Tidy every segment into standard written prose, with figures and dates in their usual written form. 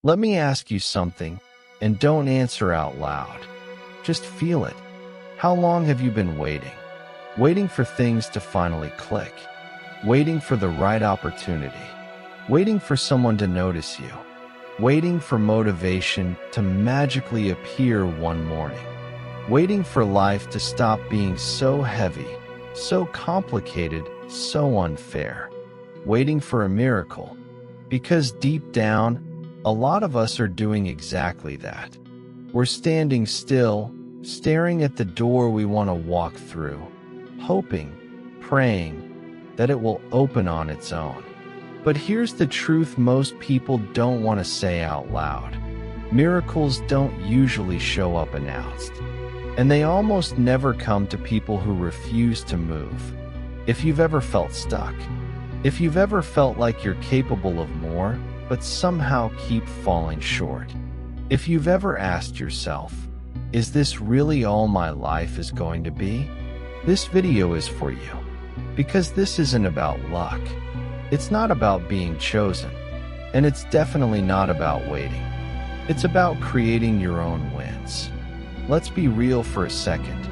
Let me ask you something, and don't answer out loud. Just feel it. How long have you been waiting? Waiting for things to finally click. Waiting for the right opportunity. Waiting for someone to notice you. Waiting for motivation to magically appear one morning. Waiting for life to stop being so heavy, so complicated, so unfair. Waiting for a miracle. Because deep down, a lot of us are doing exactly that. We're standing still, staring at the door we want to walk through, hoping, praying that it will open on its own. But here's the truth most people don't want to say out loud. Miracles don't usually show up announced. And they almost never come to people who refuse to move. If you've ever felt stuck, if you've ever felt like you're capable of more, but somehow keep falling short, if you've ever asked yourself, is this really all my life is going to be? This video is for you. Because this isn't about luck. It's not about being chosen. And it's definitely not about waiting. It's about creating your own wins. Let's be real for a second.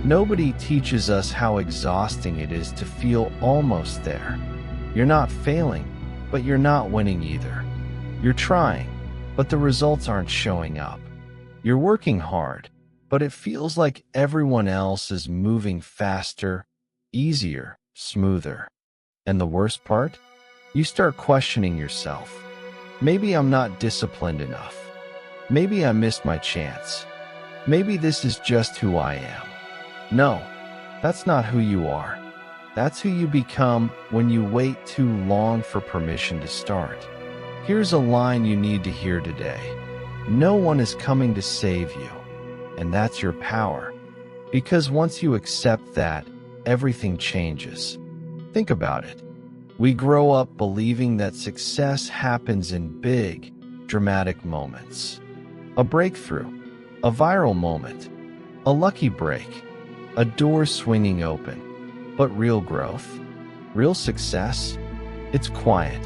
Nobody teaches us how exhausting it is to feel almost there. You're not failing, but you're not winning either. You're trying, but the results aren't showing up. You're working hard, but it feels like everyone else is moving faster, easier, smoother. And the worst part? You start questioning yourself. Maybe I'm not disciplined enough. Maybe I missed my chance. Maybe this is just who I am. No, that's not who you are. That's who you become when you wait too long for permission to start. Here's a line you need to hear today. No one is coming to save you, and that's your power. Because once you accept that, everything changes. Think about it. We grow up believing that success happens in big, dramatic moments. A breakthrough, a viral moment, a lucky break, a door swinging open. But real growth, real success, it's quiet,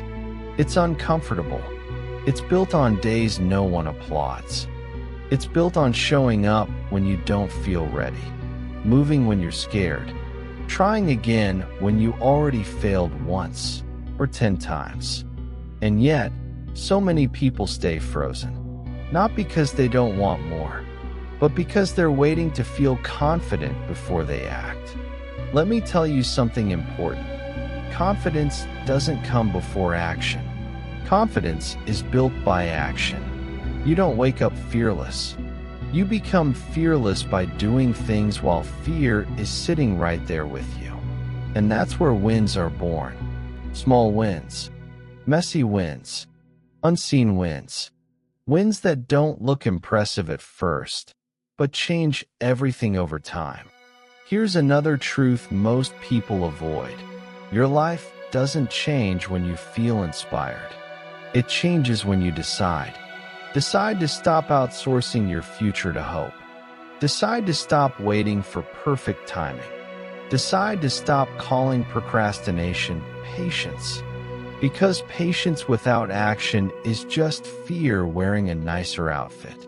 it's uncomfortable, it's built on days no one applauds. It's built on showing up when you don't feel ready, moving when you're scared, trying again when you already failed once or 10 times. And yet, so many people stay frozen, not because they don't want more, but because they're waiting to feel confident before they act. Let me tell you something important. Confidence doesn't come before action. Confidence is built by action. You don't wake up fearless. You become fearless by doing things while fear is sitting right there with you. And that's where wins are born. Small wins, messy wins, unseen wins. Wins that don't look impressive at first, but change everything over time. Here's another truth most people avoid. Your life doesn't change when you feel inspired. It changes when you decide. Decide to stop outsourcing your future to hope. Decide to stop waiting for perfect timing. Decide to stop calling procrastination patience. Because patience without action is just fear wearing a nicer outfit.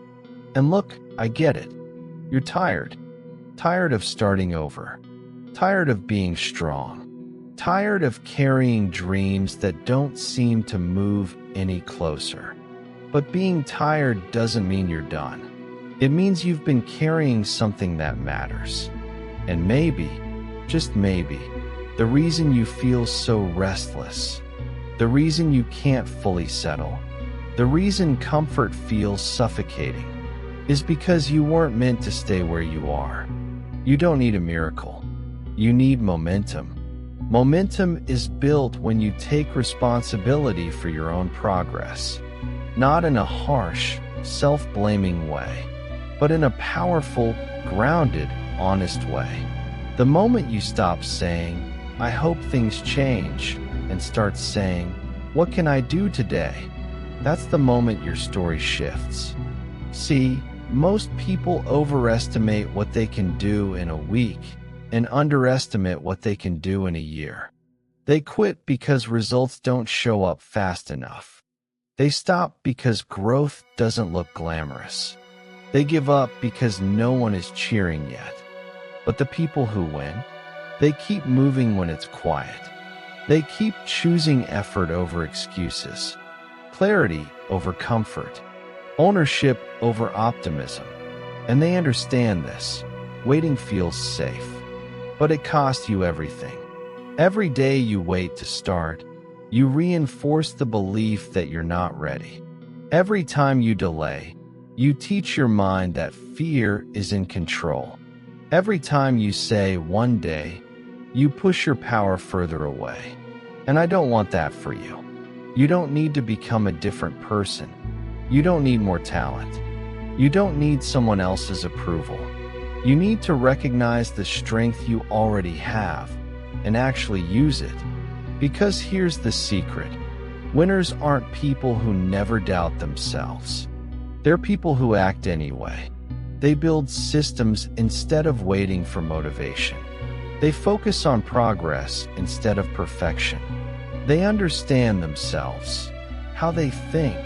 And look, I get it. You're tired. Tired of starting over. Tired of being strong. Tired of carrying dreams that don't seem to move any closer. But being tired doesn't mean you're done. It means you've been carrying something that matters. And maybe, just maybe, the reason you feel so restless, the reason you can't fully settle, the reason comfort feels suffocating, is because you weren't meant to stay where you are. You don't need a miracle. You need momentum. Momentum is built when you take responsibility for your own progress. Not in a harsh, self-blaming way, but in a powerful, grounded, honest way. The moment you stop saying, "I hope things change," and start saying, "What can I do today?" that's the moment your story shifts. See, most people overestimate what they can do in a week and underestimate what they can do in a year. They quit because results don't show up fast enough. They stop because growth doesn't look glamorous. They give up because no one is cheering yet. But the people who win, they keep moving when it's quiet. They keep choosing effort over excuses, clarity over comfort, ownership over optimism. And they understand this. Waiting feels safe, but it costs you everything. Every day you wait to start, you reinforce the belief that you're not ready. Every time you delay, you teach your mind that fear is in control. Every time you say one day, you push your power further away. And I don't want that for you. You don't need to become a different person. You don't need more talent. You don't need someone else's approval. You need to recognize the strength you already have and actually use it. Because here's the secret. Winners aren't people who never doubt themselves. They're people who act anyway. They build systems instead of waiting for motivation. They focus on progress instead of perfection. They understand themselves, how they think,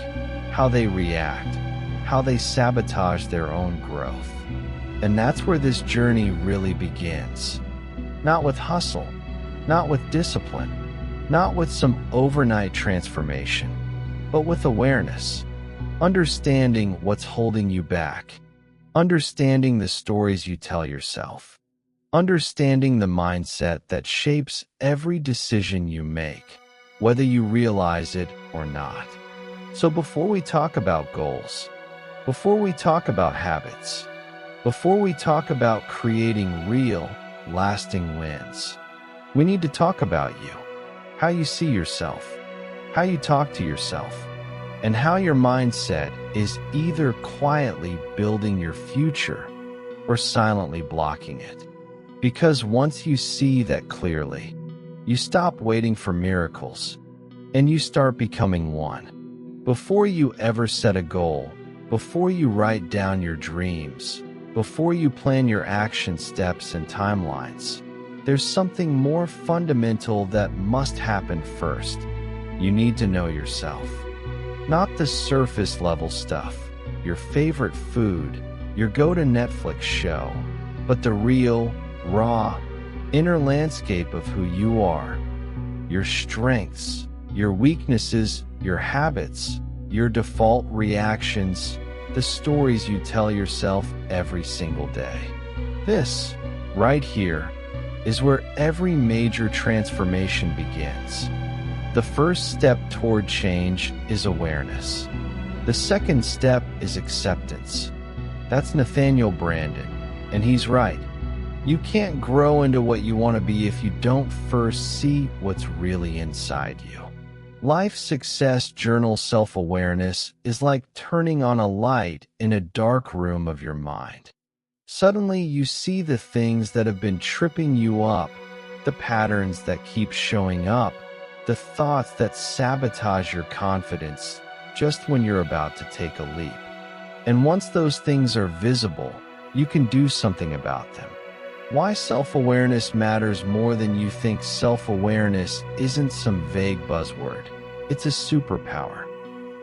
how they react, how they sabotage their own growth. And that's where this journey really begins. Not with hustle, not with discipline, not with some overnight transformation, but with awareness. Understanding what's holding you back. Understanding the stories you tell yourself. Understanding the mindset that shapes every decision you make, whether you realize it or not. So before we talk about goals, before we talk about habits, before we talk about creating real, lasting wins, we need to talk about you, how you see yourself, how you talk to yourself, and how your mindset is either quietly building your future or silently blocking it. Because once you see that clearly, you stop waiting for miracles and you start becoming one. Before you ever set a goal, before you write down your dreams, before you plan your action steps and timelines, there's something more fundamental that must happen first. You need to know yourself. Not the surface level stuff, your favorite food, your go-to Netflix show, but the real, raw, inner landscape of who you are. Your strengths, your weaknesses, your habits, your default reactions, the stories you tell yourself every single day. This, right here, is where every major transformation begins. The first step toward change is awareness. The second step is acceptance. That's Nathaniel Branden, and he's right. You can't grow into what you want to be if you don't first see what's really inside you. Life Success Journal self-awareness is like turning on a light in a dark room of your mind. Suddenly you see the things that have been tripping you up, the patterns that keep showing up, the thoughts that sabotage your confidence just when you're about to take a leap. And once those things are visible, you can do something about them. Why self-awareness matters more than you think. Self-awareness isn't some vague buzzword. It's a superpower.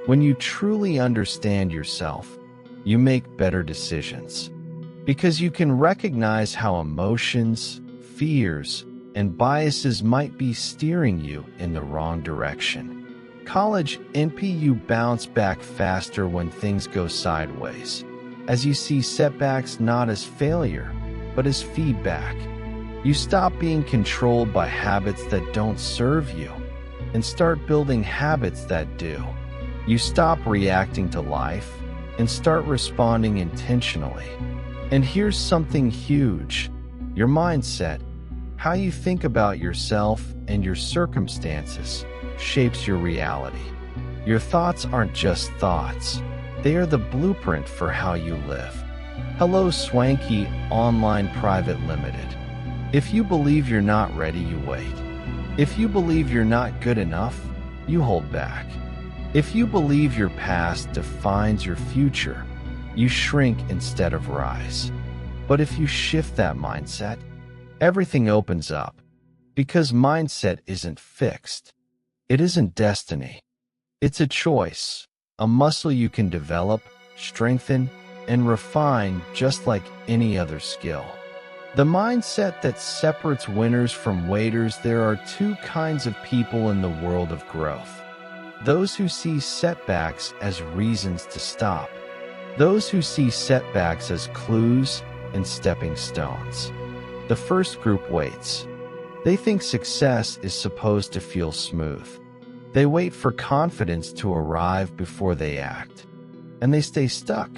When you truly understand yourself, you make better decisions. Because you can recognize how emotions, fears, and biases might be steering you in the wrong direction. College NPU bounce back faster when things go sideways, as you see setbacks not as failure, but as feedback. You stop being controlled by habits that don't serve you and start building habits that do. You stop reacting to life and start responding intentionally. And here's something huge. Your mindset, how you think about yourself and your circumstances, shapes your reality. Your thoughts aren't just thoughts. They are the blueprint for how you live. Hello, Swanky Online Private Limited. If you believe you're not ready, you wait. If you believe you're not good enough, you hold back. If you believe your past defines your future, you shrink instead of rise. But if you shift that mindset, everything opens up. Because mindset isn't fixed. It isn't destiny. It's a choice, a muscle you can develop, strengthen, and refine just like any other skill. The mindset that separates winners from waiters. There are two kinds of people in the world of growth. Those who see setbacks as reasons to stop. Those who see setbacks as clues and stepping stones. The first group waits. They think success is supposed to feel smooth. They wait for confidence to arrive before they act, and they stay stuck.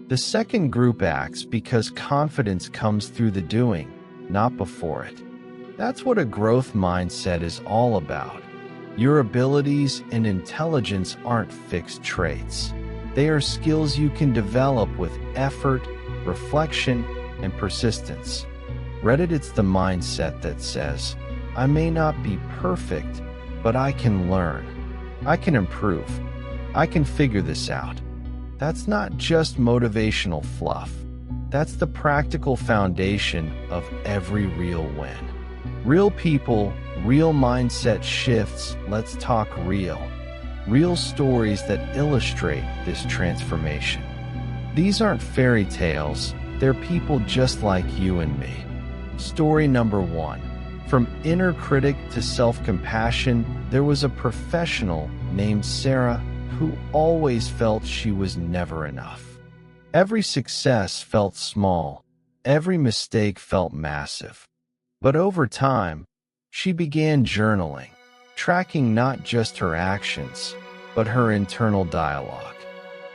The second group acts because confidence comes through the doing, not before it. That's what a growth mindset is all about. Your abilities and intelligence aren't fixed traits. They are skills you can develop with effort, reflection, and persistence. It's the mindset that says, I may not be perfect, but I can learn. I can improve. I can figure this out. That's not just motivational fluff. That's the practical foundation of every real win. Real people, real mindset shifts. Let's talk real. Real stories that illustrate this transformation. These aren't fairy tales. They're people just like you and me. Story number 1. From inner critic to self-compassion, there was a professional named Sarah who always felt she was never enough. Every success felt small. Every mistake felt massive. But over time, she began journaling, tracking not just her actions, but her internal dialogue.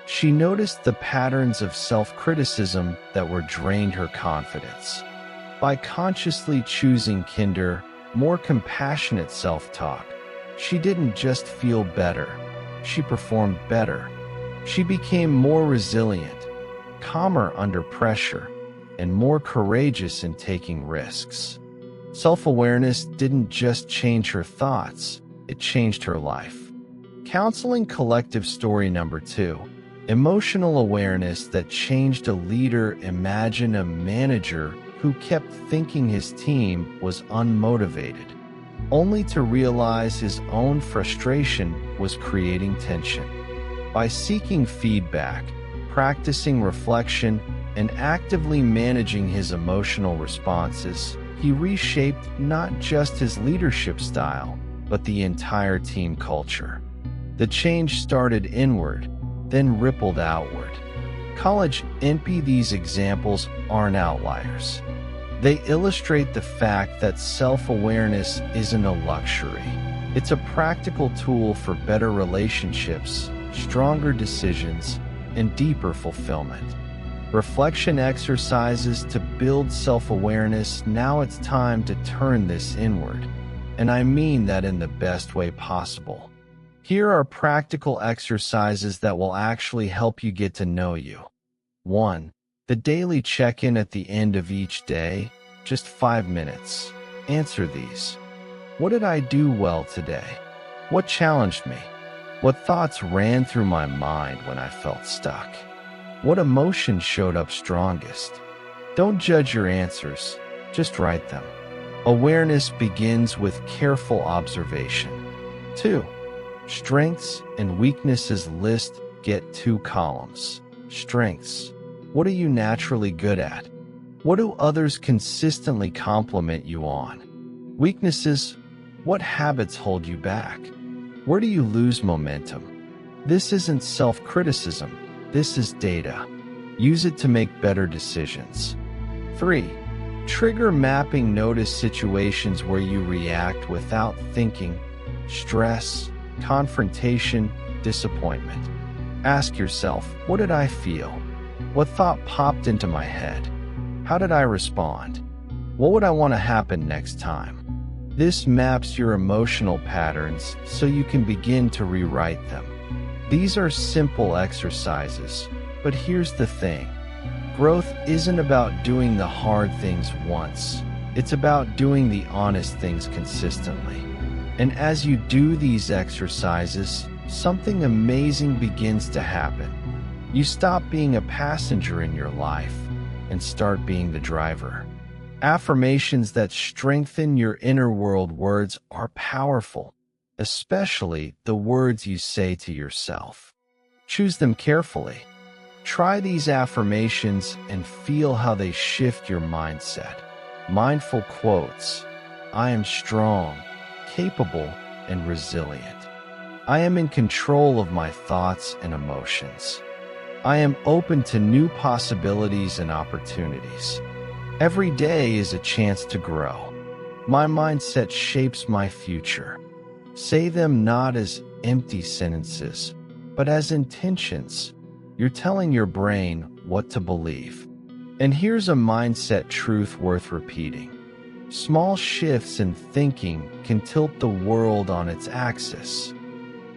She noticed the patterns of self-criticism that were drained her confidence. By consciously choosing kinder, more compassionate self-talk, she didn't just feel better, she performed better. She became more resilient, calmer under pressure, and more courageous in taking risks. Self-awareness didn't just change her thoughts, it changed her life. Counseling collective story number 2. Emotional awareness that changed a leader. Imagine a manager who kept thinking his team was unmotivated, only to realize his own frustration was creating tension. By seeking feedback, practicing reflection, and actively managing his emotional responses, he reshaped not just his leadership style, but the entire team culture. The change started inward, then rippled outward. College NP. These examples aren't outliers. They illustrate the fact that self-awareness isn't a luxury. It's a practical tool for better relationships, stronger decisions, and deeper fulfillment. Reflection exercises to build self-awareness. Now it's time to turn this inward. And I mean that in the best way possible. Here are practical exercises that will actually help you get to know you. 1. The daily check-in at the end of each day, just 5 minutes. Answer these. What did I do well today? What challenged me? What thoughts ran through my mind when I felt stuck? What emotions showed up strongest? Don't judge your answers, just write them. Awareness begins with careful observation. 2. Strengths and weaknesses list. Get 2 columns. Strengths. What are you naturally good at? What do others consistently compliment you on? Weaknesses. What habits hold you back? Where do you lose momentum? This isn't self-criticism. This is data. Use it to make better decisions. 3. Trigger mapping. Notice situations where you react without thinking. Stress, confrontation, disappointment. Ask yourself, what did I feel? What thought popped into my head? How did I respond? What would I want to happen next time? This maps your emotional patterns so you can begin to rewrite them. These are simple exercises, but here's the thing. Growth isn't about doing the hard things once. It's about doing the honest things consistently. And as you do these exercises, something amazing begins to happen. You stop being a passenger in your life and start being the driver. Affirmations that strengthen your inner world. Words are powerful. especially the words you say to yourself. Choose them carefully. Try these affirmations and feel how they shift your mindset. Mindful quotes: I am strong, capable, and resilient. I am in control of my thoughts and emotions. I am open to new possibilities and opportunities. Every day is a chance to grow. My mindset shapes my future. Say them not as empty sentences, but as intentions. You're telling your brain what to believe. And here's a mindset truth worth repeating. Small shifts in thinking can tilt the world on its axis.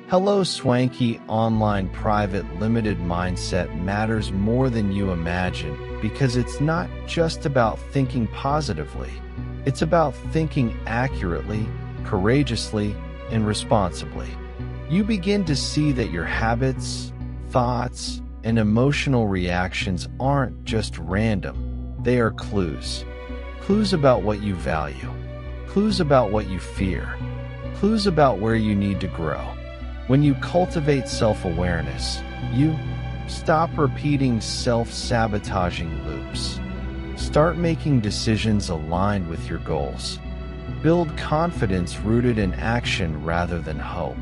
Hello, Swanky Online Private Limited mindset matters more than you imagine because it's not just about thinking positively. It's about thinking accurately, courageously, and responsibly. You begin to see that your habits, thoughts, and emotional reactions aren't just random. They are clues. Clues about what you value. Clues about what you fear. Clues about where you need to grow. When you cultivate self-awareness, you stop repeating self-sabotaging loops. Start making decisions aligned with your goals. Build confidence rooted in action rather than hope.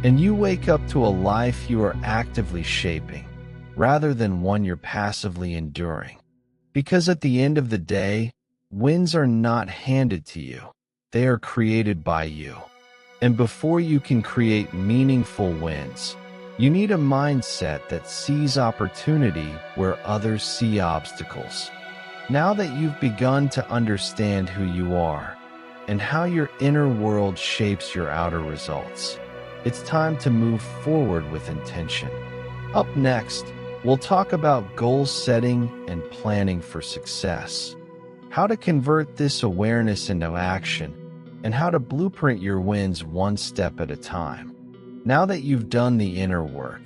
And you wake up to a life you are actively shaping, rather than one you're passively enduring. Because at the end of the day, wins are not handed to you. They are created by you. And before you can create meaningful wins, you need a mindset that sees opportunity where others see obstacles. Now that you've begun to understand who you are and how your inner world shapes your outer results, it's time to move forward with intention. Up next, we'll talk about goal setting and planning for success, how to convert this awareness into action, and how to blueprint your wins one step at a time. Now that you've done the inner work,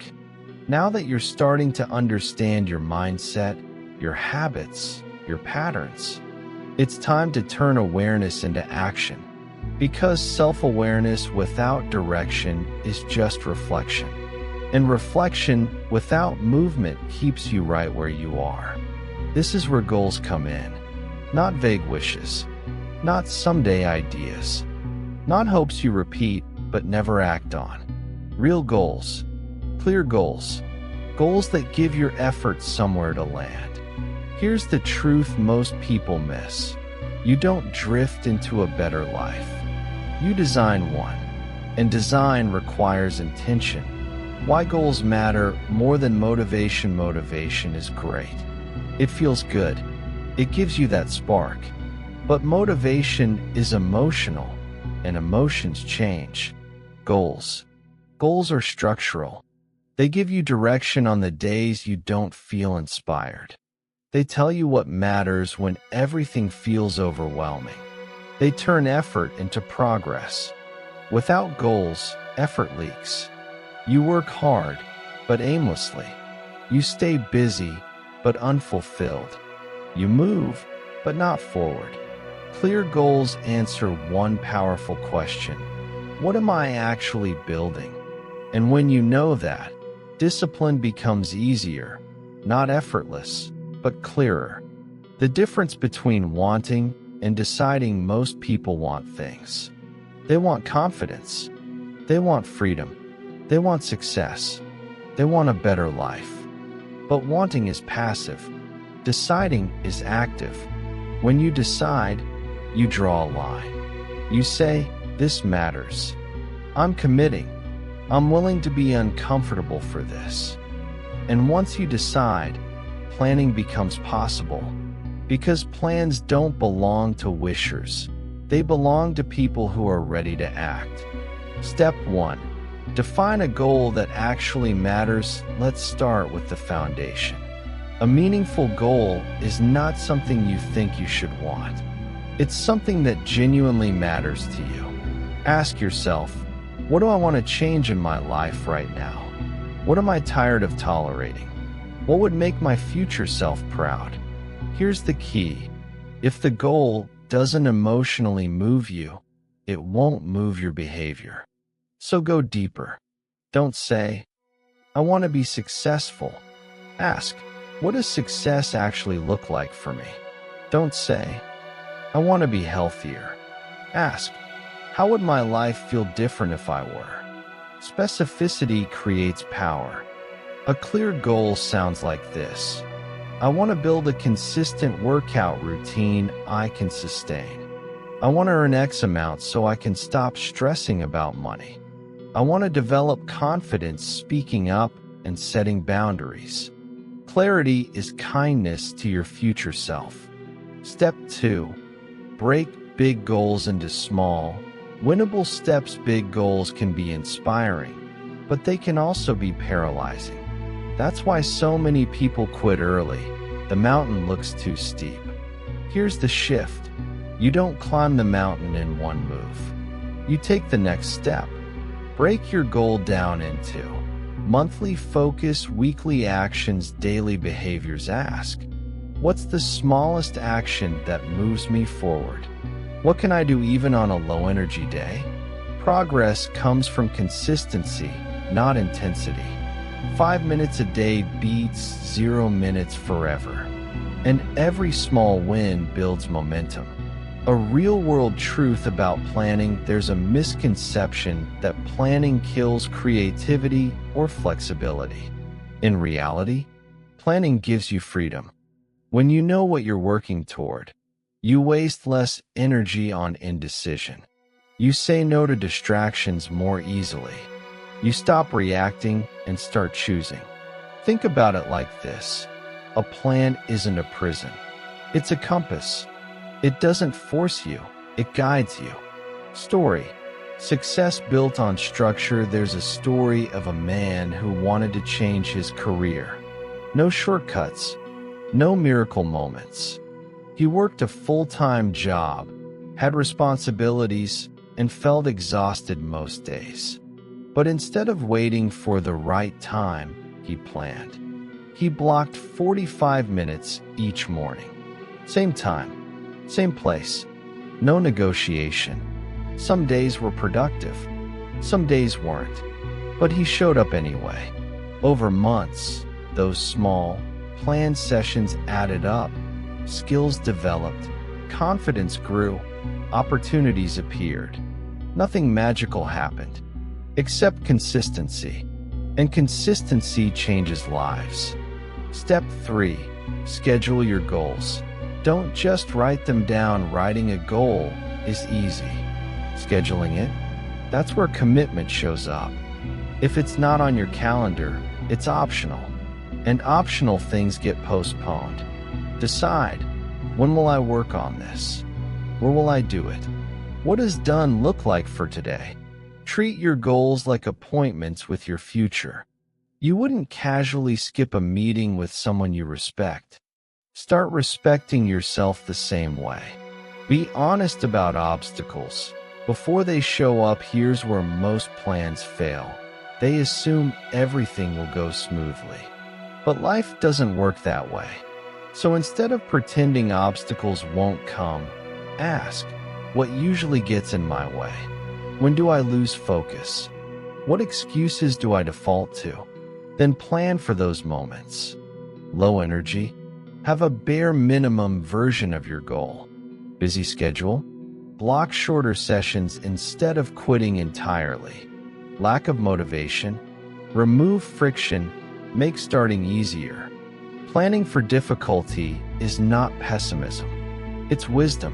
now that you're starting to understand your mindset, your habits, your patterns, it's time to turn awareness into action. Because self-awareness without direction is just reflection. And reflection without movement keeps you right where you are. This is where goals come in. Not vague wishes. Not someday ideas. Not hopes you repeat but never act on. Real goals. Clear goals. Goals that give your efforts somewhere to land. Here's the truth most people miss. You don't drift into a better life. You design one. And design requires intention. Why goals matter more than motivation. Motivation is great. It feels good. It gives you that spark. But motivation is emotional, and emotions change. Goals. Goals are structural. They give you direction on the days you don't feel inspired. They tell you what matters when everything feels overwhelming. They turn effort into progress. Without goals, effort leaks. You work hard, but aimlessly. You stay busy, but unfulfilled. You move, but not forward. Clear goals answer one powerful question: what am I actually building? And when you know that, discipline becomes easier, not effortless, but clearer. The difference between wanting and deciding: most people want things. They want confidence. They want freedom. They want success. They want a better life. But wanting is passive. Deciding is active. When you decide, you draw a line. You say, this matters. I'm committing. I'm willing to be uncomfortable for this. And once you decide, planning becomes possible. Because plans don't belong to wishers. They belong to people who are ready to act. Step 1. Define a goal that actually matters. Let's start with the foundation. A meaningful goal is not something you think you should want. It's something that genuinely matters to you. Ask yourself, what do I want to change in my life right now? What am I tired of tolerating? What would make my future self proud? Here's the key. If the goal doesn't emotionally move you, it won't move your behavior. So go deeper. Don't say, I want to be successful. Ask, what does success actually look like for me? Don't say, I want to be healthier. Ask, how would my life feel different if I were? Specificity creates power. A clear goal sounds like this. I want to build a consistent workout routine I can sustain. I want to earn X amount so I can stop stressing about money. I want to develop confidence speaking up and setting boundaries. Clarity is kindness to your future self. Step 2. Break big goals into small, winnable steps. Big goals can be inspiring, but they can also be paralyzing. That's why so many people quit early. The mountain looks too steep. Here's the shift. You don't climb the mountain in one move. You take the next step. Break your goal down into monthly focus, weekly actions, daily behaviors. Ask, what's the smallest action that moves me forward? What can I do even on a low-energy day? Progress comes from consistency, not intensity. 5 minutes a day beats 0 minutes forever. And every small win builds momentum. A real-world truth about planning: there's a misconception that planning kills creativity or flexibility. In reality, planning gives you freedom. When you know what you're working toward, you waste less energy on indecision. You say no to distractions more easily. You stop reacting and start choosing. Think about it like this. A plan isn't a prison. It's a compass. It doesn't force you, it guides you. Story: success built on structure. There's a story of a man who wanted to change his career. No shortcuts, no miracle moments. He worked a full-time job, had responsibilities, and felt exhausted most days. But instead of waiting for the right time, he planned. He blocked 45 minutes each morning. Same time, same place, no negotiation. Some days were productive, some days weren't, but he showed up anyway. Over months, those small, planned sessions added up. Skills developed, confidence grew, opportunities appeared. Nothing magical happened, except consistency. And consistency changes lives. Step 3. Schedule your goals. Don't just write them down. Writing a goal is easy. Scheduling it, that's where commitment shows up. If it's not on your calendar, it's optional. And optional things get postponed. Decide, when will I work on this? Where will I do it? What does done look like for today? Treat your goals like appointments with your future. You wouldn't casually skip a meeting with someone you respect. Start respecting yourself the same way. Be honest about obstacles. Before they show up, here's where most plans fail. They assume everything will go smoothly. But life doesn't work that way. So instead of pretending obstacles won't come, ask, what usually gets in my way? When do I lose focus? What excuses do I default to? Then plan for those moments. Low energy? Have a bare minimum version of your goal. Busy schedule? Block shorter sessions instead of quitting entirely. Lack of motivation? Remove friction, make starting easier. Planning for difficulty is not pessimism. It's wisdom.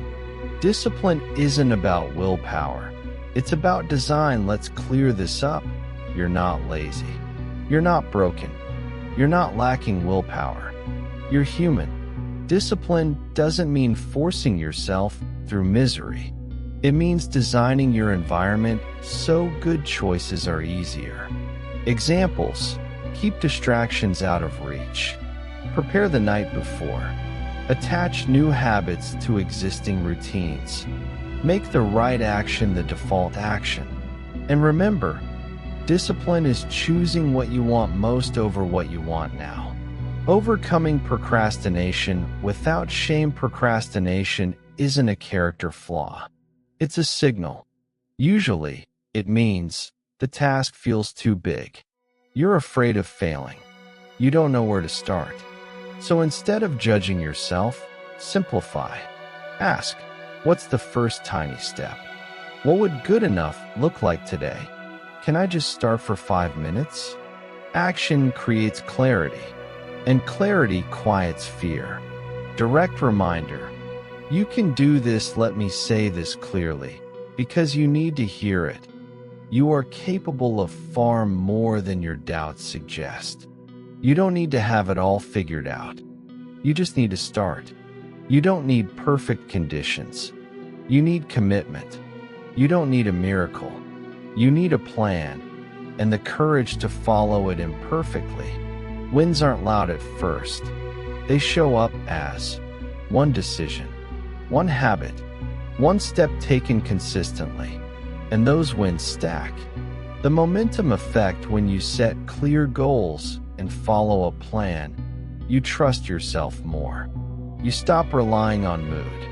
Discipline isn't about willpower. It's about design. Let's clear this up. You're not lazy. You're not broken. You're not lacking willpower. You're human. Discipline doesn't mean forcing yourself through misery. It means designing your environment so good choices are easier. Examples: keep distractions out of reach. Prepare the night before. Attach new habits to existing routines. Make the right action the default action. And remember, discipline is choosing what you want most over what you want now. Overcoming procrastination without shame. Procrastination isn't a character flaw. It's a signal. Usually, it means, The task feels too big. You're afraid of failing. You don't know where to start. So instead of judging yourself, simplify. Ask, what's the first tiny step? What would good enough look like today? Can I just start for 5 minutes? Action creates clarity, and clarity quiets fear. Direct reminder. You can do this, let me say this clearly, because you need to hear it. You are capable of far more than your doubts suggest. You don't need to have it all figured out. You just need to start. You don't need perfect conditions. You need commitment. You don't need a miracle. You need a plan and the courage to follow it imperfectly. Wins aren't loud at first. They show up as one decision, one habit, one step taken consistently, and those wins stack. The momentum effect: when you set clear goals and follow a plan, you trust yourself more. You stop relying on mood.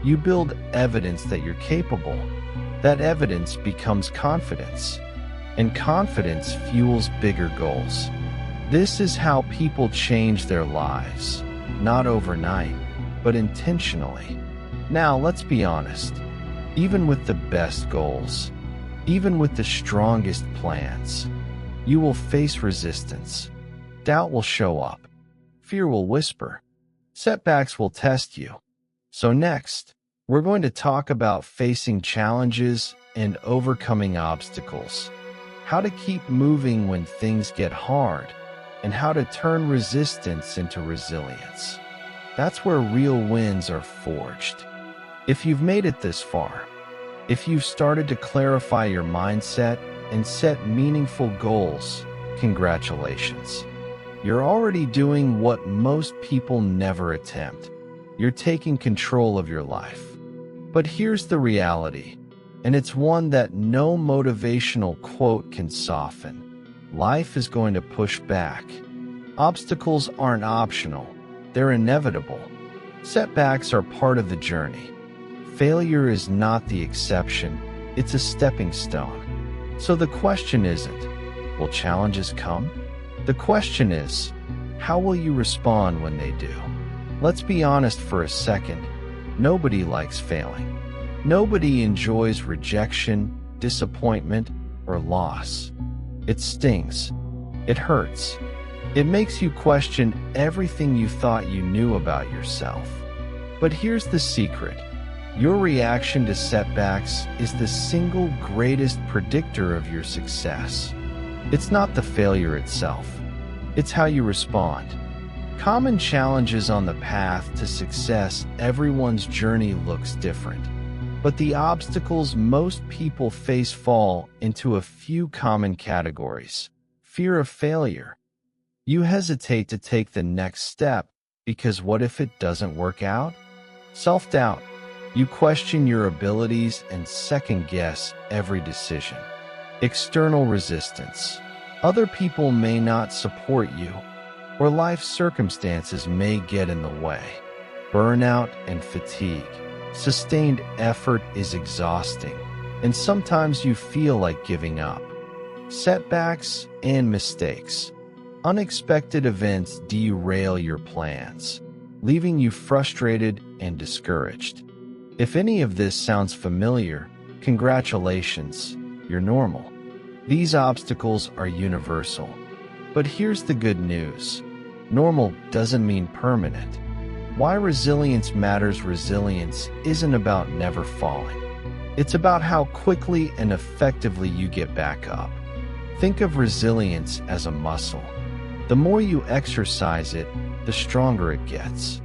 You build evidence that you're capable. That evidence becomes confidence, and confidence fuels bigger goals. This is how people change their lives, not overnight, but intentionally. Now, let's be honest. Even with the best goals, even with the strongest plans, you will face resistance. Doubt will show up. Fear will whisper. Setbacks will test you. So next, we're going to talk about facing challenges and overcoming obstacles, how to keep moving when things get hard, and how to turn resistance into resilience. That's where real wins are forged. If you've made it this far, if you've started to clarify your mindset and set meaningful goals, congratulations. You're already doing what most people never attempt. You're taking control of your life. But here's the reality, and it's one that no motivational quote can soften. Life is going to push back. Obstacles aren't optional, they're inevitable. Setbacks are part of the journey. Failure is not the exception, it's a stepping stone. So the question isn't, will challenges come? The question is, how will you respond when they do? Let's be honest for a second. Nobody likes failing. Nobody enjoys rejection, disappointment, or loss. It stings. It hurts. It makes you question everything you thought you knew about yourself. But here's the secret. Your reaction to setbacks is the single greatest predictor of your success. It's not the failure itself. It's how you respond. Common challenges on the path to success: everyone's journey looks different. But the obstacles most people face fall into a few common categories. Fear of failure. You hesitate to take the next step because what if it doesn't work out? Self-doubt. You question your abilities and second-guess every decision. External resistance. Other people may not support you, or life circumstances may get in the way. Burnout and fatigue. Sustained effort is exhausting, and sometimes you feel like giving up. Setbacks and mistakes. Unexpected events derail your plans, leaving you frustrated and discouraged. If any of this sounds familiar, congratulations, you're normal. These obstacles are universal. But here's the good news. Normal doesn't mean permanent. Why resilience matters: resilience isn't about never falling. It's about how quickly and effectively you get back up. Think of resilience as a muscle. The more you exercise it, the stronger it gets.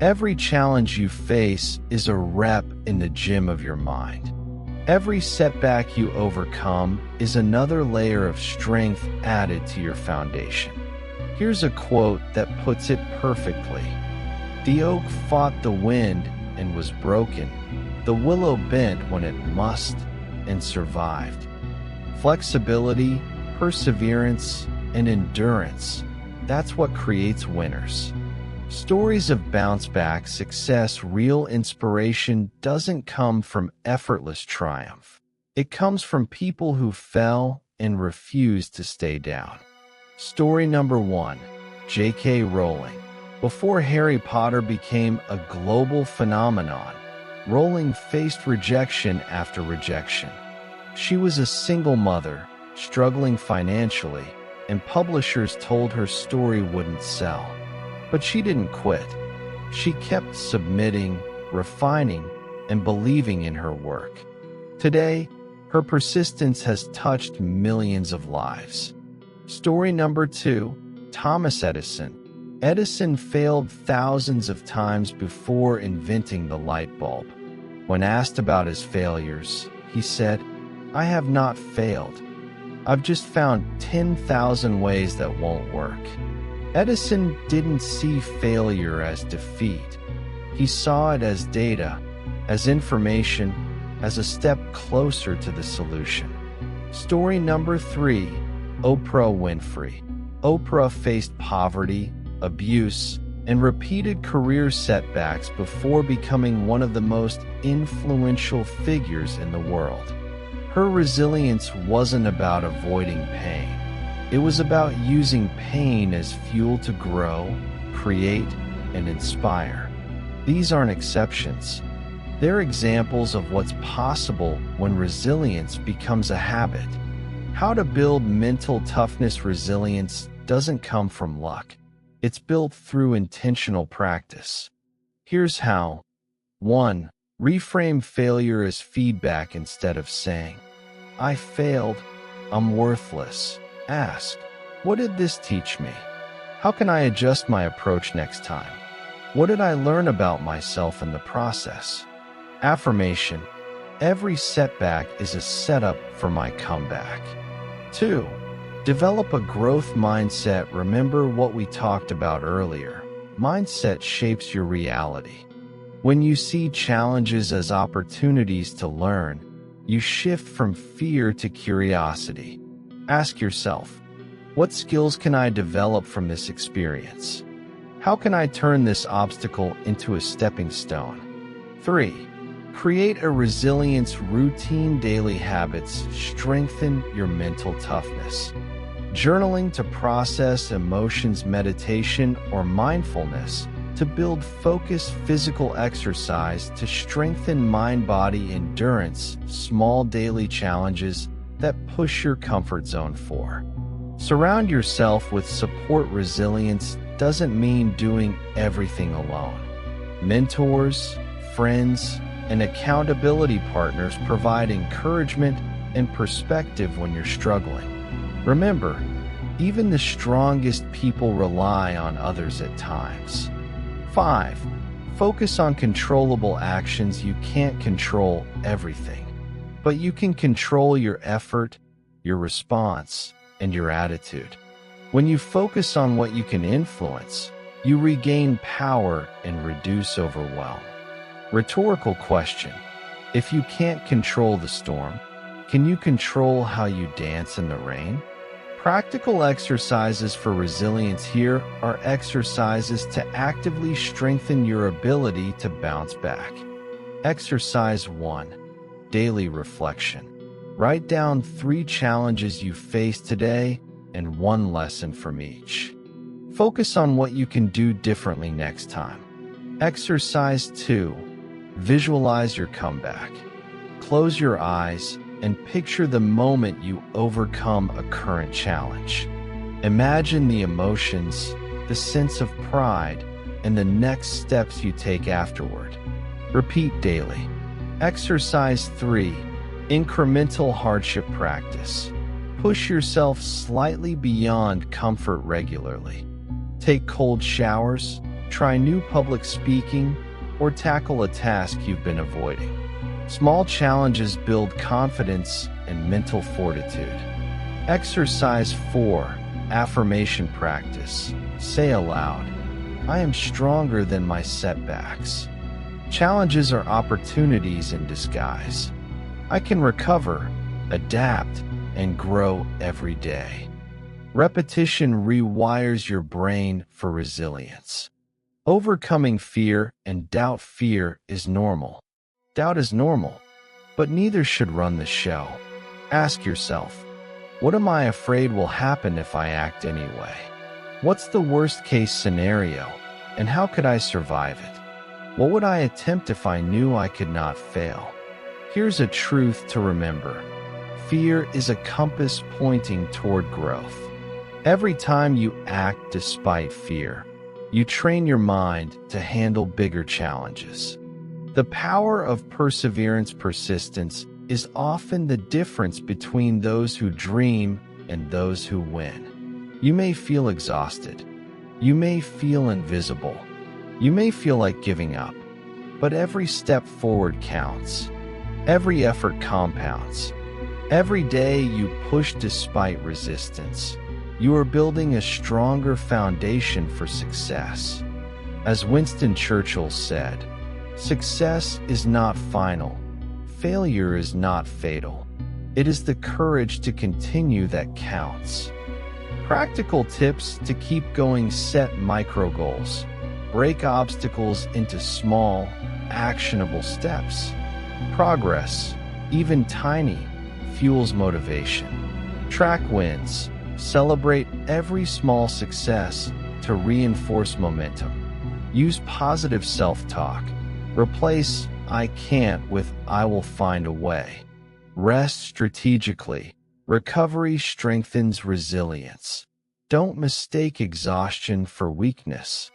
Every challenge you face is a rep in the gym of your mind. Every setback you overcome is another layer of strength added to your foundation. Here's a quote that puts it perfectly. The oak fought the wind and was broken. The willow bent when it must and survived. Flexibility, perseverance, and endurance. That's what creates winners. Stories of bounce-back success. Real inspiration doesn't come from effortless triumph. It comes from people who fell and refused to stay down. Story number 1. J.K. Rowling. Before Harry Potter became a global phenomenon, Rowling faced rejection after rejection. She was a single mother, struggling financially, and publishers told her story wouldn't sell. But she didn't quit. She kept submitting, refining, and believing in her work. Today, her persistence has touched millions of lives. Story number 2. Thomas Edison. Edison failed thousands of times before inventing the light bulb. When asked about his failures, he said, "I have not failed. I've just found 10,000 ways that won't work." Edison didn't see failure as defeat. He saw it as data, as information, as a step closer to the solution. Story number 3. Oprah Winfrey. Oprah faced poverty, abuse, and repeated career setbacks before becoming one of the most influential figures in the world. Her resilience wasn't about avoiding pain. It was about using pain as fuel to grow, create, and inspire. These aren't exceptions. They're examples of what's possible when resilience becomes a habit. How to build mental toughness. Resilience doesn't come from luck. It's built through intentional practice. Here's how. 1. Reframe failure as feedback instead of saying, "I failed. I'm worthless." Ask, "What did this teach me? How can I adjust my approach next time? What did I learn about myself in the process?" Affirmation. Every setback is a setup for my comeback. 2. Develop a growth mindset. Remember what we talked about earlier. Mindset shapes your reality. When you see challenges as opportunities to learn, you shift from fear to curiosity. Ask yourself, what skills can I develop from this experience? How can I turn this obstacle into a stepping stone? 3. Create a resilience routine. Daily habits strengthen your mental toughness. Journaling to process emotions, meditation, or mindfulness to build focus, physical exercise to strengthen mind-body endurance, small daily challenges that push your comfort zone. 4. Surround yourself with support. Resilience doesn't mean doing everything alone. Mentors, friends, and accountability partners provide encouragement and perspective when you're struggling. Remember, even the strongest people rely on others at times. 5. Focus on controllable actions. You can't control everything, but you can control your effort, your response, and your attitude. When you focus on what you can influence, you regain power and reduce overwhelm. Rhetorical question. If you can't control the storm, can you control how you dance in the rain? Practical exercises for resilience. Here are exercises to actively strengthen your ability to bounce back. Exercise 1. Daily reflection. Write down 3 challenges you faced today and 1 lesson from each. Focus on what you can do differently next time. Exercise 2. Visualize your comeback. Close your eyes and picture the moment you overcome a current challenge. Imagine the emotions, the sense of pride, and the next steps you take afterward. Repeat daily. Exercise 3. Incremental hardship practice. Push yourself slightly beyond comfort regularly. Take cold showers, try new public speaking, or tackle a task you've been avoiding. Small challenges build confidence and mental fortitude. Exercise 4. Affirmation practice. Say aloud, "I am stronger than my setbacks." Challenges are opportunities in disguise. I can recover, adapt, and grow every day. Repetition rewires your brain for resilience. Overcoming fear and doubt. Fear is normal. Doubt is normal, but neither should run the show. Ask yourself, What am I afraid will happen if I act anyway? What's the worst case scenario, and how could I survive it? What would I attempt if I knew I could not fail? Here's a truth to remember. Fear is a compass pointing toward growth. Every time you act despite fear, you train your mind to handle bigger challenges. The power of persistence is often the difference between those who dream and those who win. You may feel exhausted. You may feel invisible. You may feel like giving up. But every step forward counts. Every effort compounds. Every day you push despite resistance, you are building a stronger foundation for success. As Winston Churchill said, "Success is not final. Failure is not fatal. It is the courage to continue that counts." Practical tips to keep going: set micro goals. Break obstacles into small, actionable steps. Progress, even tiny, fuels motivation. Track wins. Celebrate every small success to reinforce momentum. Use positive self-talk. Replace "I can't" with "I will find a way." Rest strategically. Recovery strengthens resilience. Don't mistake exhaustion for weakness.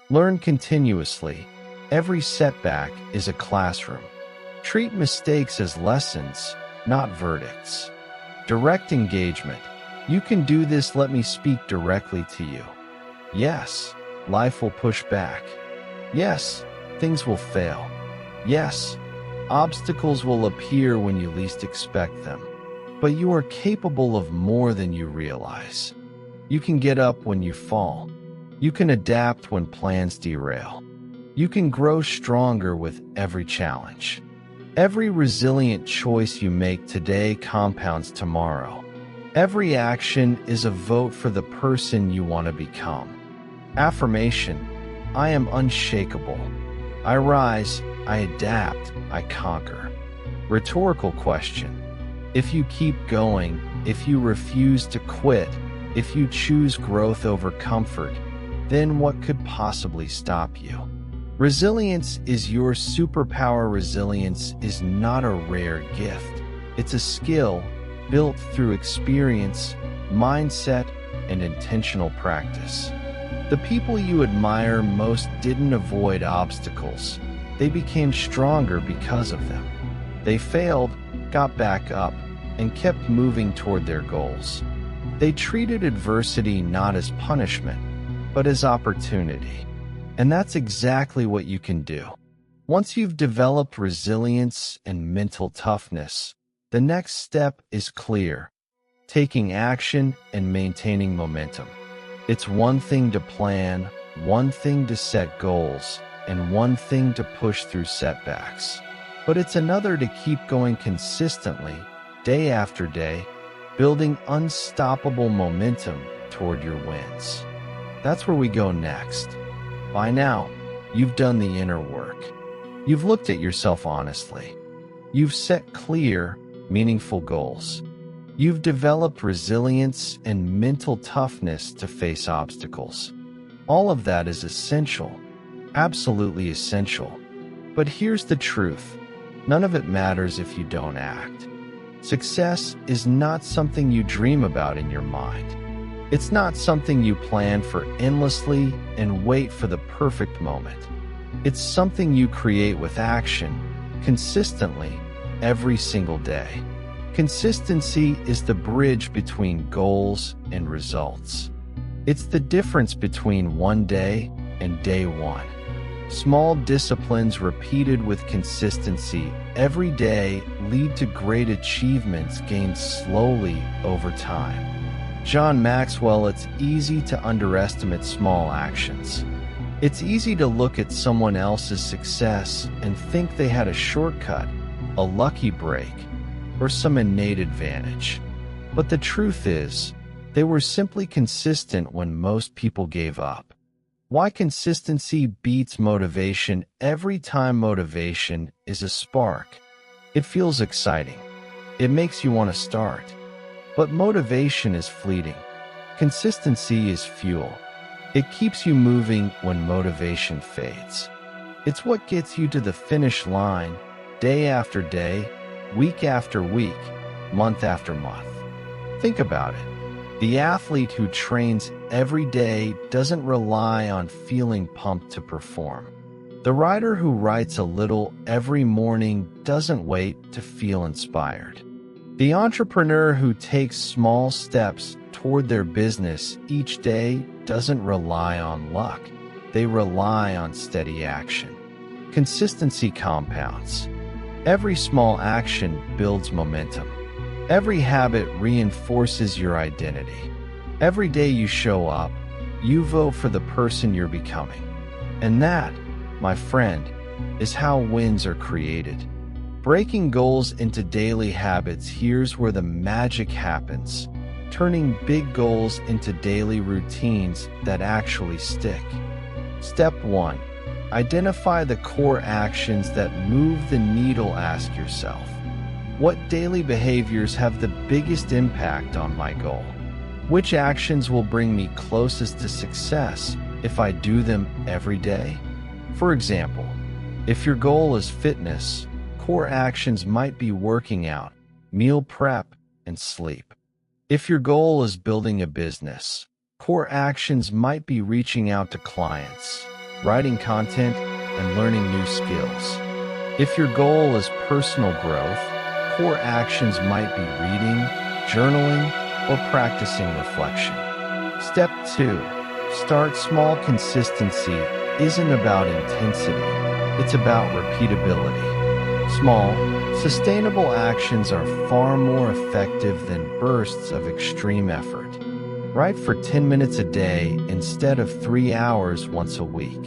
Learn continuously. Every setback is a classroom. Treat mistakes as lessons, not verdicts. Direct engagement. You can do this. Let me speak directly to you. Yes, life will push back. Yes, things will fail. Yes, obstacles will appear when you least expect them. But you are capable of more than you realize. You can get up when you fall. You can adapt when plans derail. You can grow stronger with every challenge. Every resilient choice you make today compounds tomorrow. Every action is a vote for the person you want to become. Affirmation: I am unshakable. I rise, I adapt, I conquer. Rhetorical question: if you keep going, if you refuse to quit, if you choose growth over comfort, then what could possibly stop you? Resilience is your superpower. Resilience is not a rare gift. It's a skill built through experience, mindset, and intentional practice. The people you admire most didn't avoid obstacles. They became stronger because of them. They failed, got back up, and kept moving toward their goals. They treated adversity not as punishment, but as opportunity. And that's exactly what you can do. Once you've developed resilience and mental toughness, the next step is clear: taking action and maintaining momentum. It's one thing to plan, one thing to set goals, and one thing to push through setbacks. But it's another to keep going consistently, day after day, building unstoppable momentum toward your wins. That's where we go next. By now, you've done the inner work. You've looked at yourself honestly. You've set clear, meaningful goals. You've developed resilience and mental toughness to face obstacles. All of that is essential, absolutely essential. But here's the truth: none of it matters if you don't act. Success is not something you dream about in your mind. It's not something you plan for endlessly and wait for the perfect moment. It's something you create with action, consistently, every single day. Consistency is the bridge between goals and results. It's the difference between one day and day one. Small disciplines repeated with consistency every day lead to great achievements gained slowly over time. John Maxwell: it's easy to underestimate small actions. It's easy to look at someone else's success and think they had a shortcut, a lucky break, or some innate advantage. But the truth is, they were simply consistent when most people gave up. Why consistency beats motivation every time? Motivation is a spark. It feels exciting. It makes you want to start. But motivation is fleeting. Consistency is fuel. It keeps you moving when motivation fades. It's what gets you to the finish line day after day, week after week, month after month. Think about it. The athlete who trains every day doesn't rely on feeling pumped to perform. The writer who writes a little every morning doesn't wait to feel inspired. The entrepreneur who takes small steps toward their business each day doesn't rely on luck. They rely on steady action. Consistency compounds. Every small action builds momentum. Every habit reinforces your identity. Every day you show up, you vote for the person you're becoming. And that, my friend, is how wins are created. Breaking goals into daily habits, here's where the magic happens. Turning big goals into daily routines that actually stick. Step 1. Identify the core actions that move the needle. Ask yourself, what daily behaviors have the biggest impact on my goal? Which actions will bring me closest to success if I do them every day? For example, if your goal is fitness, core actions might be working out, meal prep, and sleep. If your goal is building a business, core actions might be reaching out to clients, writing content, and learning new skills. If your goal is personal growth, core actions might be reading, journaling, or practicing reflection. Step 2. Start small. Consistency isn't about intensity, it's about repeatability. Small, sustainable actions are far more effective than bursts of extreme effort. Write for 10 minutes a day instead of 3 hours once a week.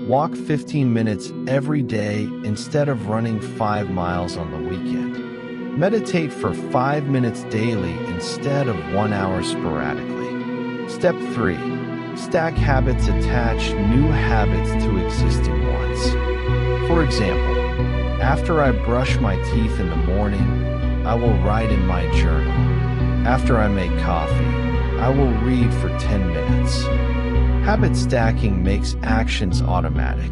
Walk 15 minutes every day instead of running 5 miles on the weekend. Meditate for 5 minutes daily instead of 1 hour sporadically. Step 3. Stack habits. Attach new habits to existing ones. For example, after I brush my teeth in the morning, I will write in my journal. After I make coffee, I will read for 10 minutes. Habit stacking makes actions automatic.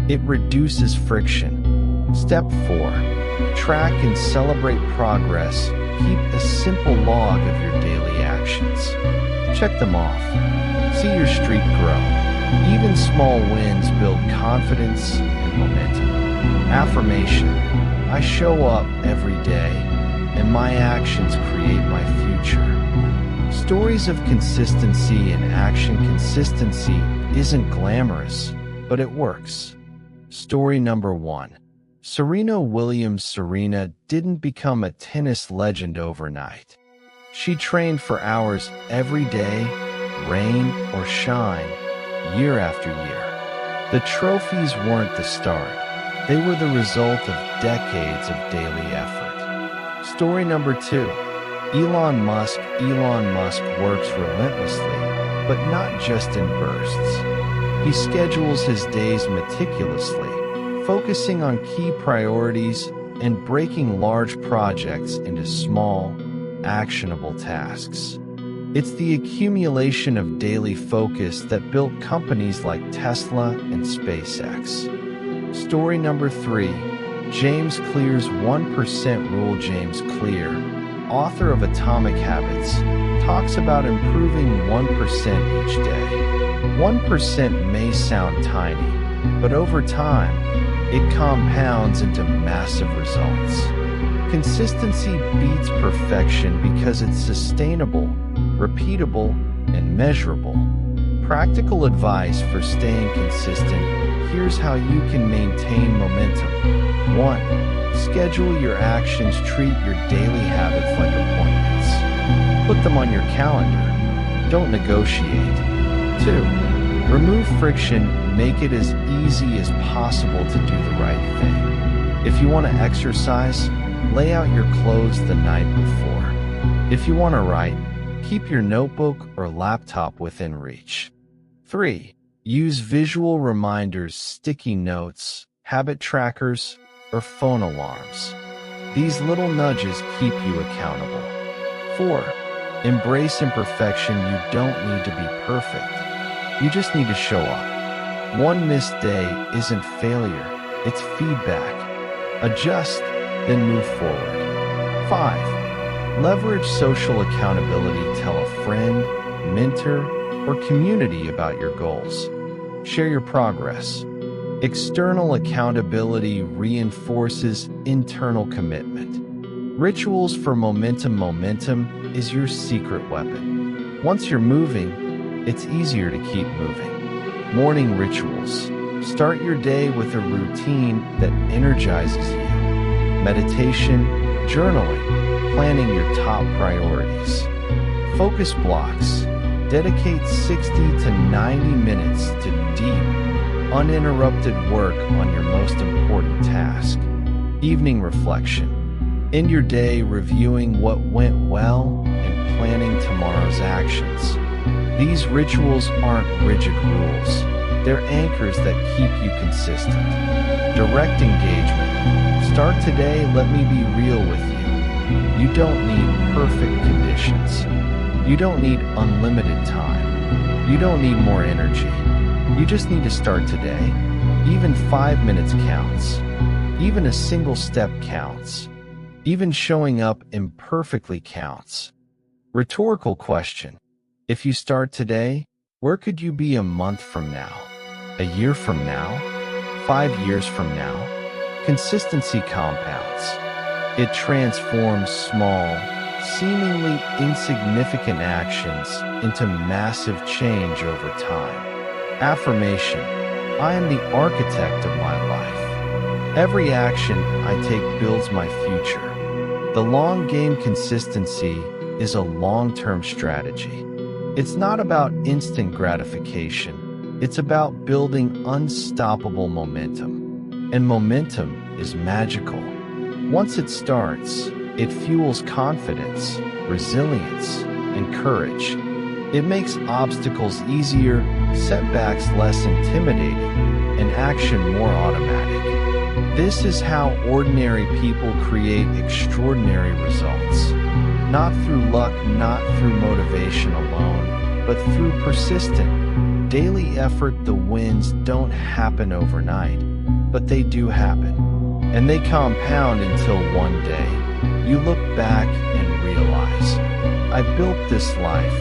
It reduces friction. Step 4. Track and celebrate progress. Keep a simple log of your daily actions. Check them off. See your streak grow. Even small wins build confidence and momentum. Affirmation. I show up every day, and my actions create my future. Stories of consistency and action. Consistency isn't glamorous, but it works. Story number 1. Serena Williams. Serena didn't become a tennis legend overnight. She trained for hours every day, rain or shine, year after year. The trophies weren't the start. They were the result of decades of daily effort. Story number 2. Elon Musk. Elon Musk works relentlessly, but not just in bursts. He schedules his days meticulously, focusing on key priorities and breaking large projects into small, actionable tasks. It's the accumulation of daily focus that built companies like Tesla and SpaceX. Story number 3. James Clear's 1% Rule. James Clear, author of Atomic Habits, talks about improving 1% each day. 1% may sound tiny, but over time, it compounds into massive results. Consistency beats perfection because it's sustainable, repeatable, and measurable. Practical advice for staying consistent. Here's how you can maintain momentum. 1. Schedule your actions. Treat your daily habits like appointments. Put them on your calendar. Don't negotiate. 2. Remove friction. Make it as easy as possible to do the right thing. If you want to exercise, lay out your clothes the night before. If you want to write, keep your notebook or laptop within reach. 3. Use visual reminders, sticky notes, habit trackers, or phone alarms. These little nudges keep you accountable. 4. Embrace imperfection. You don't need to be perfect. You just need to show up. One missed day isn't failure, it's feedback. Adjust, then move forward. 5. Leverage social accountability. Tell a friend, mentor, or community about your goals. Share your progress. External accountability reinforces internal commitment. Rituals for momentum. Momentum is your secret weapon. Once you're moving, it's easier to keep moving. Morning rituals. Start your day with a routine that energizes you. Meditation, journaling, planning your top priorities. Focus blocks. Dedicate 60 to 90 minutes to deep, uninterrupted work on your most important task. Evening reflection. End your day reviewing what went well and planning tomorrow's actions. These rituals aren't rigid rules. They're anchors that keep you consistent. Direct engagement. Start today. Let me be real with you. You don't need perfect conditions. You don't need unlimited time. You don't need more energy. You just need to start today. Even 5 minutes counts. Even a single step counts. Even showing up imperfectly counts. Rhetorical question. If you start today, where could you be a month from now? A year from now? 5 years from now? Consistency compounds. It transforms small, seemingly insignificant actions into massive change over time. Affirmation. I am the architect of my life. Every action I take builds my future. The long game. Consistency is a long-term strategy. It's not about instant gratification. It's about building unstoppable momentum. And momentum is magical. Once it starts, it fuels confidence, resilience, and courage. It makes obstacles easier, setbacks less intimidating, and action more automatic. This is how ordinary people create extraordinary results. Not through luck, not through motivation alone, but through persistent, daily effort. The wins don't happen overnight, but they do happen. And they compound until one day you look back and realize, I built this life,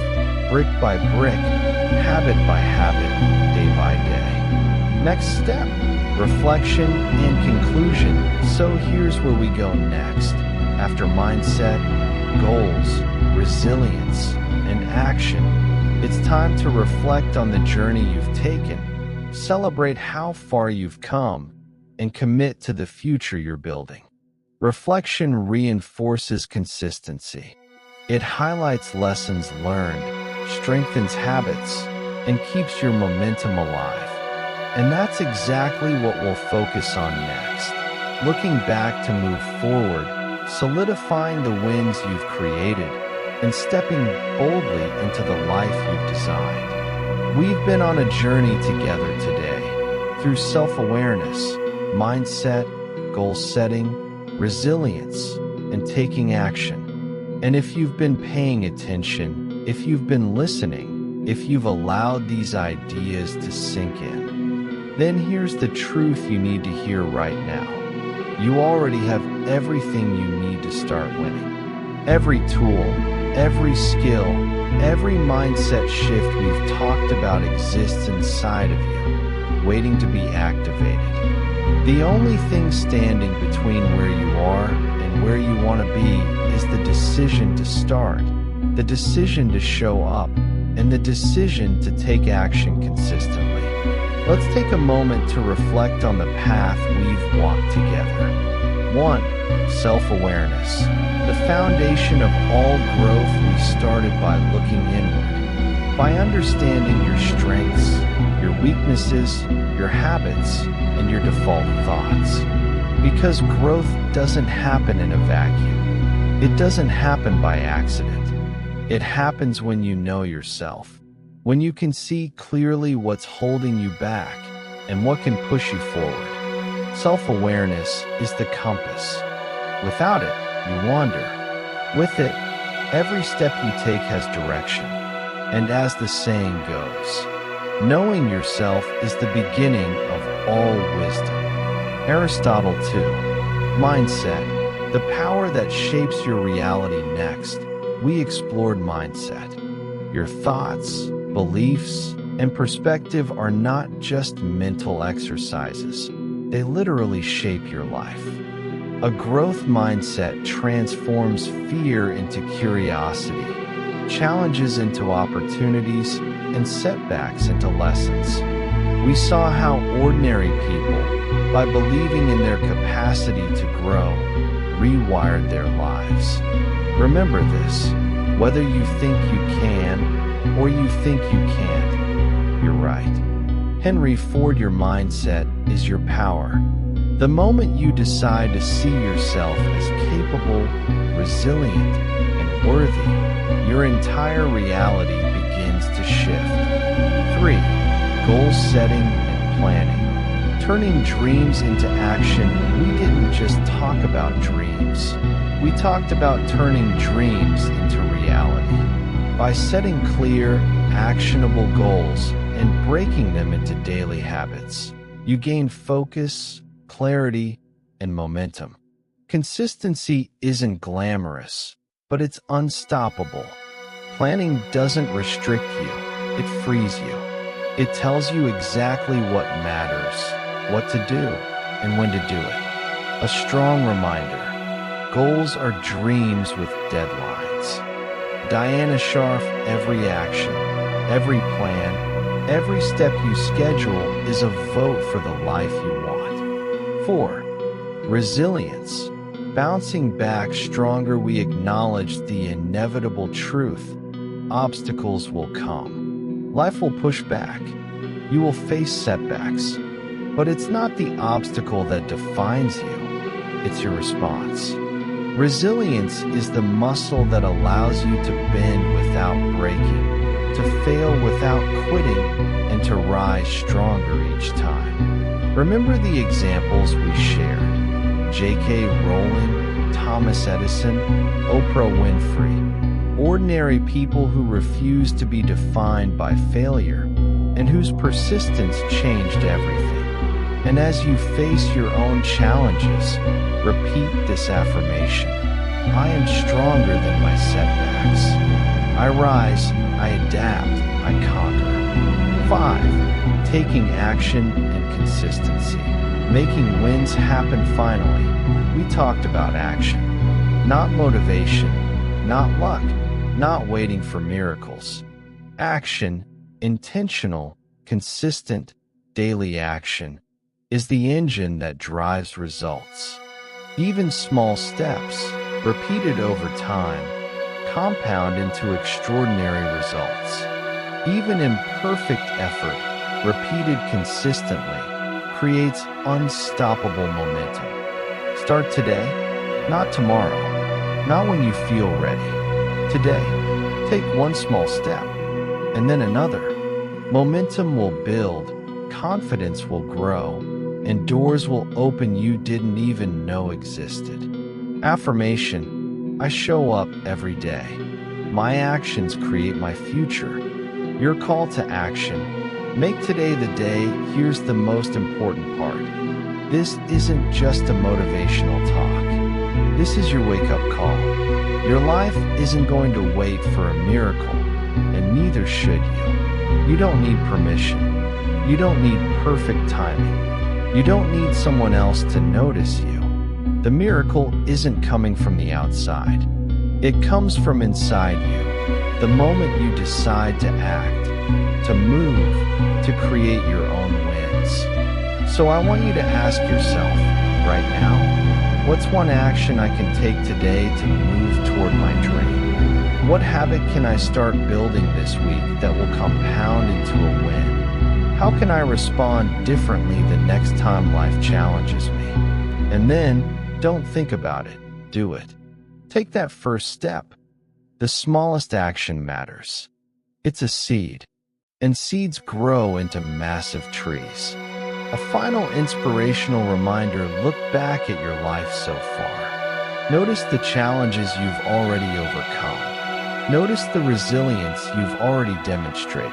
brick by brick, habit by habit, day by day. Next step, reflection and conclusion. So here's where we go next. After mindset, goals, resilience, and action, it's time to reflect on the journey you've taken, celebrate how far you've come, and commit to the future you're building. Reflection reinforces consistency. It highlights lessons learned, strengthens habits, and keeps your momentum alive. And that's exactly what we'll focus on next. Looking back to move forward, solidifying the wins you've created, and stepping boldly into the life you've designed. We've been on a journey together today through self-awareness, mindset, goal setting, resilience, and taking action. And if you've been paying attention, if you've been listening, if you've allowed these ideas to sink in, then here's the truth you need to hear right now. You already have everything you need to start winning. Every tool, every skill, every mindset shift we've talked about exists inside of you, waiting to be activated. The only thing standing between where you are and where you want to be is the decision to start, the decision to show up, and the decision to take action consistently. Let's take a moment to reflect on the path we've walked together. 1. Self-awareness. The foundation of all growth. We started by looking inward, by understanding your strengths, your weaknesses, your habits, and your default thoughts. Because growth doesn't happen in a vacuum. It doesn't happen by accident. It happens when you know yourself, when you can see clearly what's holding you back and what can push you forward. Self-awareness is the compass. Without it, you wander. With it, Every step you take has direction. And as the saying goes, knowing yourself is the beginning of all wisdom. Aristotle 2. Mindset, the power that shapes your reality. Next, we explored mindset. Your thoughts, beliefs, and perspective are not just mental exercises. They literally shape your life. A growth mindset transforms fear into curiosity, challenges into opportunities, and setbacks into lessons. We saw how ordinary people, by believing in their capacity to grow, rewired their lives. Remember this, whether you think you can or you think you can't, you're right. Henry Ford, your mindset is your power. The moment you decide to see yourself as capable, resilient, and worthy, your entire reality begins to shift. 3. Goal setting and planning. Turning dreams into action. We didn't just talk about dreams. We talked about turning dreams into reality. By setting clear, actionable goals and breaking them into daily habits, you gain focus, clarity, and momentum. Consistency isn't glamorous, but it's unstoppable. Planning doesn't restrict you, it frees you. It tells you exactly what matters, what to do, and when to do it. A strong reminder, goals are dreams with deadlines. Diana Scharf, every action, every plan, every step you schedule is a vote for the life you want. 4. Resilience. Bouncing back stronger. We acknowledge the inevitable truth. Obstacles will come. Life will push back. You will face setbacks. But it's not the obstacle that defines you. It's your response. Resilience is the muscle that allows you to bend without breaking, to fail without quitting, and to rise stronger each time. Remember the examples we shared: J.K. Rowling, Thomas Edison, Oprah Winfrey. Ordinary people who refused to be defined by failure and whose persistence changed everything. And as you face your own challenges, repeat this affirmation: I am stronger than my setbacks. I rise, I adapt, I conquer. 5. Taking action and consistency. Making wins happen. Finally, we talked about action. Not motivation, not luck, not waiting for miracles. Action, intentional, consistent, daily action, is the engine that drives results. Even small steps, repeated over time, compound into extraordinary results. Even imperfect effort, repeated consistently, creates unstoppable momentum. Start today, not tomorrow, not when you feel ready. Today, take one small step, and then another. Momentum will build, confidence will grow, and doors will open you didn't even know existed. Affirmation: I show up every day. My actions create my future. Your call to action: make today the day. Here's the most important part. This isn't just a motivational talk. This is your wake-up call. Your life isn't going to wait for a miracle, and neither should you. You don't need permission. You don't need perfect timing. You don't need someone else to notice you. The miracle isn't coming from the outside. It comes from inside you. The moment you decide to act, to move, to create your own wins. So I want you to ask yourself, right now, what's one action I can take today to move toward my dream? What habit can I start building this week that will compound into a win? How can I respond differently the next time life challenges me? And then, don't think about it, do it. Take that first step. The smallest action matters. It's a seed, and seeds grow into massive trees. A final inspirational reminder: look back at your life so far. Notice the challenges you've already overcome. Notice the resilience you've already demonstrated.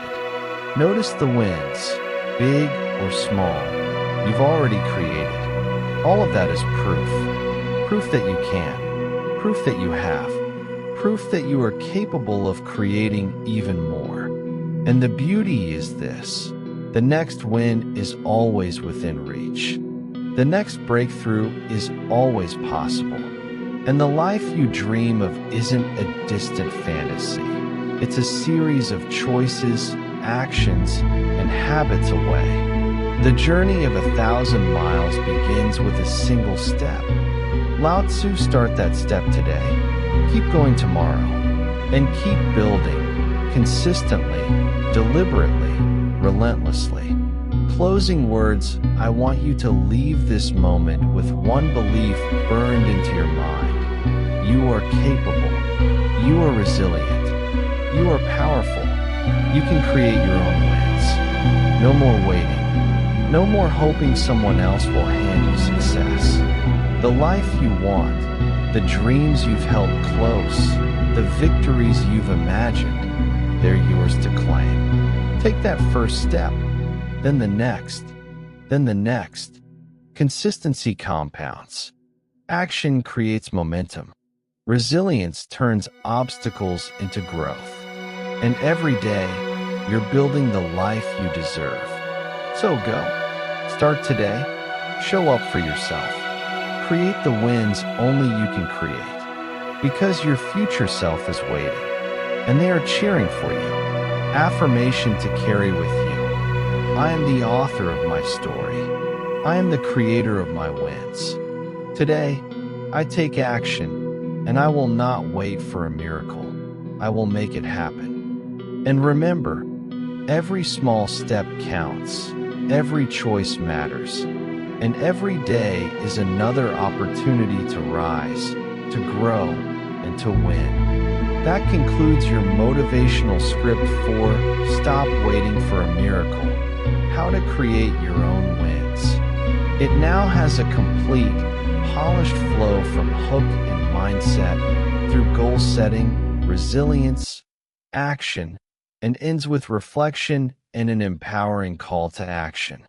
Notice the wins, big or small, you've already created. All of that is proof. Proof that you can. Proof that you have. Proof that you are capable of creating even more. And the beauty is this: the next win is always within reach. The next breakthrough is always possible. And the life you dream of isn't a distant fantasy. It's a series of choices, actions, and habits away. The journey of 1,000 miles begins with a single step. Lao Tzu, start that step today. Keep going tomorrow. And keep building, consistently, deliberately, relentlessly. Closing words, I want you to leave this moment with one belief burned into your mind. You are capable. You are resilient. You are powerful. You can create your own wins. No more waiting. No more hoping someone else will hand you success. The life you want, the dreams you've held close, the victories you've imagined, they're yours to claim. Take that first step, then the next, then the next. Consistency compounds. Action creates momentum. Resilience turns obstacles into growth. And every day, you're building the life you deserve. So go. Start today. Show up for yourself. Create the wins only you can create. Because your future self is waiting. And they are cheering for you. Affirmation to carry with you. I am the author of my story. I am the creator of my wins. Today, I take action. And I will not wait for a miracle. I will make it happen. And remember, every small step counts. Every choice matters. And every day is another opportunity to rise, to grow, and to win. That concludes your motivational script for Stop Waiting for a Miracle: How to Create Your Own Wins. It now has a complete, polished flow from hook and mindset through goal setting, resilience, action, and ends with reflection and an empowering call to action.